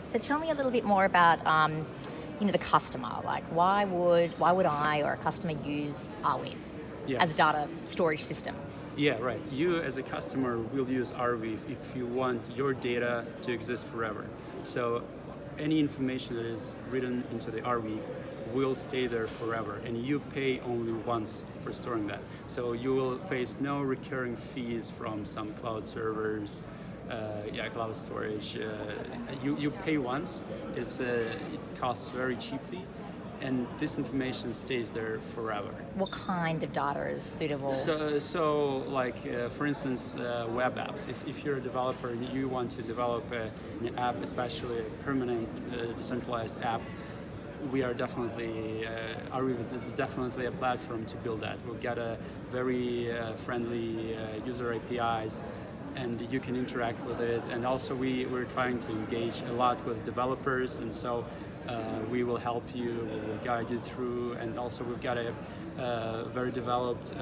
So tell me a little bit more about the customer. Like, why would I or a customer use Arweave Yeah. as a data storage system? Yeah, right. You as a customer will use Arweave if you want your data to exist forever. So any information that is written into the Arweave will stay there forever, and you pay only once for storing that. So you will face no recurring fees from some cloud servers, cloud storage. You pay once. It costs very cheaply, and this information stays there forever. What kind of data is suitable? For instance, web apps. If you're a developer and you want to develop an app, especially a permanent decentralized app, we are definitely, Arweave is definitely a platform to build that. We'll get a very friendly user APIs, and you can interact with it. And also we're trying to engage a lot with developers, and so we will help you, we will guide you through, and also we've got a very developed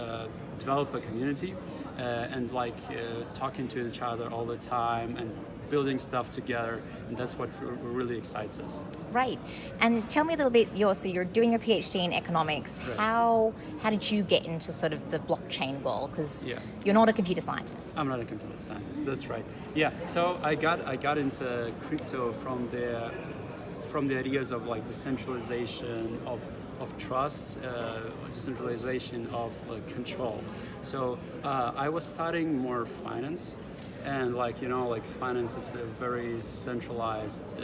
developer community, talking to each other all the time and building stuff together, and that's what really excites us. Right. And tell me a little bit, so you're doing your PhD in economics. Right. How did you get into sort of the blockchain world? Because you're not a computer scientist. I'm not a computer scientist, that's right. Yeah, so I got into crypto from the ideas of like decentralization of trust, decentralization of control. So I was studying more finance, and finance is a very centralized,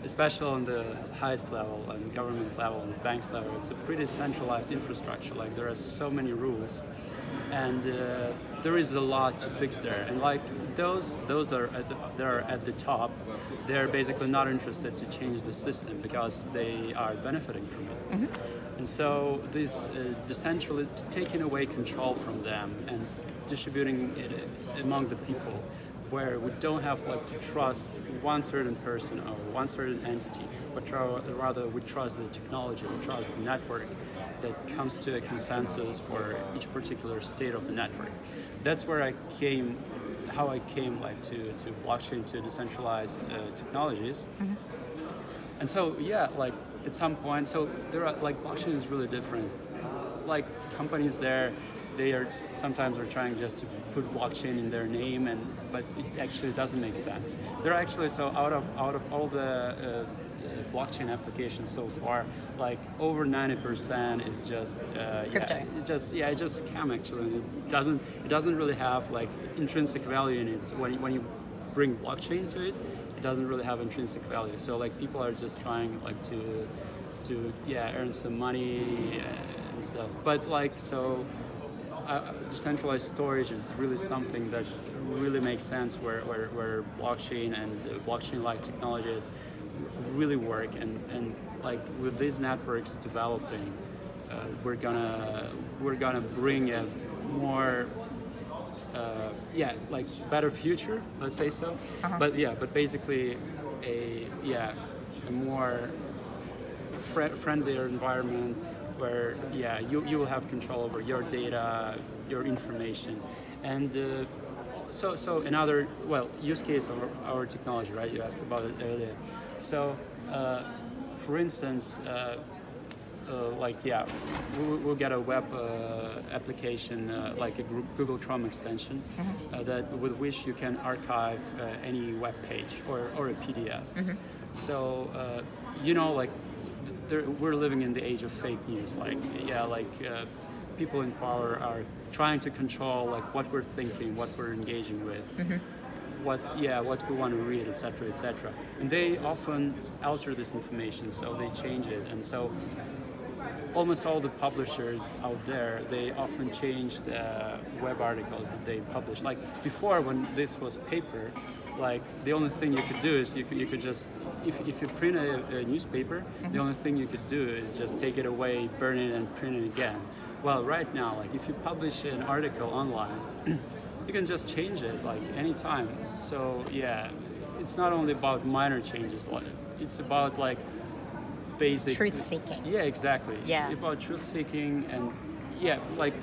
especially on the highest level and government level and banks level. It's a pretty centralized infrastructure. Like there are so many rules, and there is a lot to fix there. And those are at the top, they're basically not interested to change the system because they are benefiting from it. Mm-hmm. And so this taking away control from them and distributing it among the people, where we don't have to trust one certain person or one certain entity, but rather we trust the technology, we trust the network that comes to a consensus for each particular state of the network. That's where how I came to blockchain, to decentralized technologies. Mm-hmm. And so at some point, so there are blockchain is really different. Companies there, they are sometimes trying just to put blockchain in their name, but it actually doesn't make sense. They're actually out of all the blockchain applications so far, over 90% is just crypto. It's just scam actually. It doesn't really have intrinsic value in it. So when you bring blockchain to it, it doesn't really have intrinsic value. So people are just trying to earn some money and stuff. But decentralized storage is really something that really makes sense, where blockchain and blockchain-like technologies really work, and with these networks developing, we're gonna bring a more better future, let's say so. Uh-huh. But basically a more friendlier environment where you will have control over your data, your information, and so another use case of our technology, right? You asked about it earlier. So for instance, we'll get a web application like a Google Chrome extension, Mm-hmm. with which you can archive any web page or a PDF. Mm-hmm. So we're living in the age of fake news. People in power are trying to control what we're thinking, what we're engaging with, Mm-hmm. what we want to read, etc., etc. And they often alter this information, so they change it. And so almost all the publishers out there, they often change the web articles that they publish. Before, when this was paper, the only thing you could do is you could just, if you print a newspaper, Mm-hmm. the only thing you could do is just take it away, burn it, and print it again. Well, right now, if you publish an article online, you can just change it anytime. So it's not only about minor changes, it's about basic Truth seeking. Yeah, exactly. Yeah. It's about truth seeking, and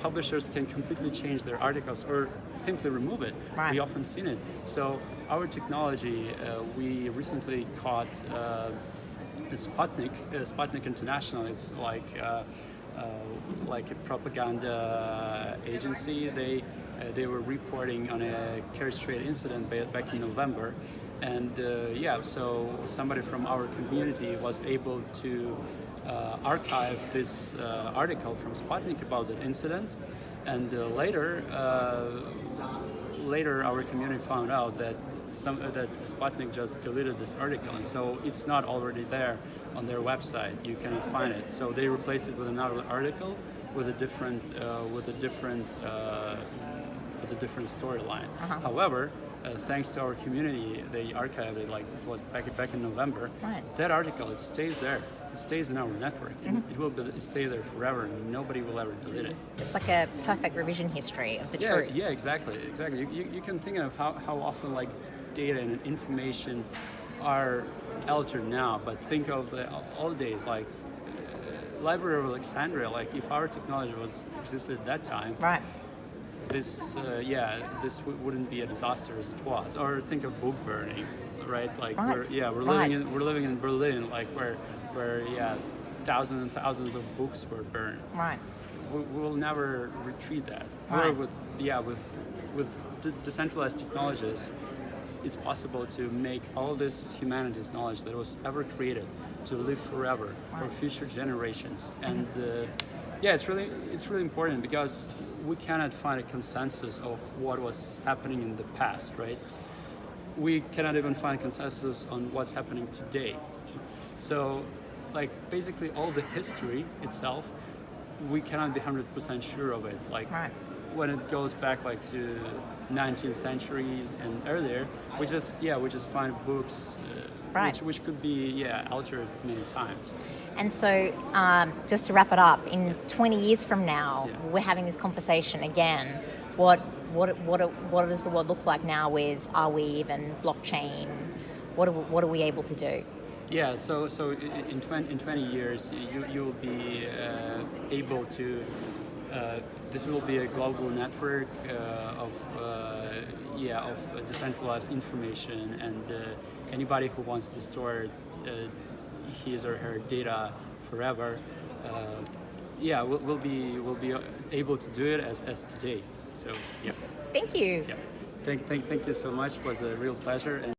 publishers can completely change their articles or simply remove it. Right. We often seen it. So our technology, we recently caught the Sputnik International. It's like a propaganda agency. They were reporting on a carriage trade incident back in November, and so somebody from our community was able to archive this article from Sputnik about the incident, and later our community found out that that Sputnik just deleted this article, and so it's not already there on their website. You cannot find it. So they replaced it with another article with a different storyline. However, thanks to our community, they archived it, like it was back in November. Right. That article, it stays there. It stays in our network. It will stay there forever, and nobody will ever delete it. It's like a perfect revision history of the truth. Yeah, exactly. You can think of how often like data and information are altered now, but think of the old days, like Library of Alexandria. Like if our technology existed at that time, Right. this wouldn't be a disaster as it was. Or think of book burning, right? Like Right. we're living in Berlin, like where thousands and thousands of books were burned. Right. We will never retreat that. Right. Or with decentralized technologies, it's possible to make all this humanity's knowledge that was ever created to live forever for future generations. And it's really important because we cannot find a consensus of what was happening in the past, right? We cannot even find consensus on what's happening today. So, like basically all the history itself, we cannot be 100% sure of it. Like when it goes back like to 19th centuries and earlier, we just find books which could be altered many times. And so, just to wrap it up, in 20 years from now, we're having this conversation again. What does the world look like now with Arweave and blockchain? What are we able to do? Yeah, so in 20 years, you will be able to. This will be a global network of decentralized information, and anybody who wants to store his or her data forever, will be able to do it as today. So yeah. Thank you. Yeah. Thank you so much. It was a real pleasure.